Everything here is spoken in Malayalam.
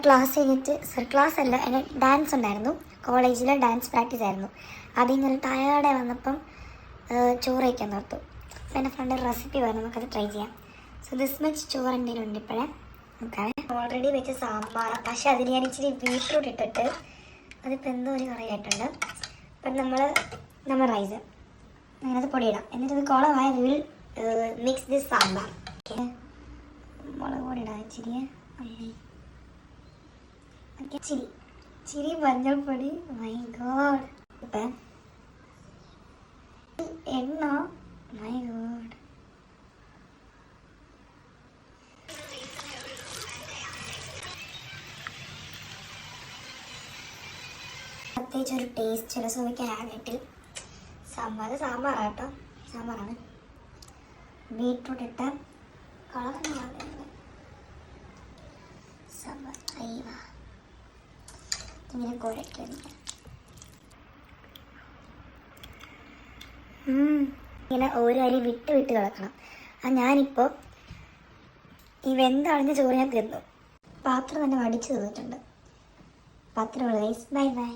ക്ലാസ് കഴിഞ്ഞിട്ട് ക്ലാസ് അല്ല, എൻ്റെ ഡാൻസ് ഉണ്ടായിരുന്നു. കോളേജിലെ ഡാൻസ് പ്രാക്ടീസ് ആയിരുന്നു. അതിൽ നിന്ന് ടയേർഡെ വന്നപ്പം ചോറ് കഴിക്കാൻ നിർത്തും. അപ്പോൾ എൻ്റെ ഫ്രണ്ട് റെസിപ്പി പറഞ്ഞു, നമുക്കത് ട്രൈ ചെയ്യാം. സോ ദിസ് മച്ച് ചോറ് എൻ്റെ ഉണ്ട് ഇപ്പോഴേ. നോക്കാം. ഓൾറെഡി വെച്ച സാമ്പാർ, പക്ഷെ അതിൽ ഞാൻ ഇച്ചിരി ബീട്രൂട്ട് ഇട്ടിട്ട് അതിപ്പോൾ എന്തോ ഒരു കറിയായിട്ടുണ്ട്. അപ്പം നമ്മൾ റൈസ് അതിനകത്ത് പൊടിയിടാം. എന്നിട്ട് കുളമായ will mix this sambar. Okay, മുളക് പൊടി ഇടാം ഇച്ചിരി. ചിരി മഞ്ഞൾപ്പൊടി. My god. ഇപ്പം എണ്ണ. My god. പ്രത്യേകിച്ച് ഒരു ടേസ്റ്റ് ചില സുഖിക്കാനായിട്ട് സാമ്പാറാട്ടോ. സാമ്പാറാണ്. ബീട്രൂട്ട് ഇട്ട് കളർ സാമ്പാർ. അയ്യവാ, ഇങ്ങനെ കുഴയ്ക്കുന്നു. ഇങ്ങനെ ഓരോ അരി വിട്ട് കിടക്കണം. ഞാനിപ്പോൾ ഈ വെന്തളഞ്ഞ ചോറ് ഞാൻ തിന്നു. പാത്രം തന്നെ വടിച്ചു തീർന്നിട്ടുണ്ട്. പാത്രം. Bye bye.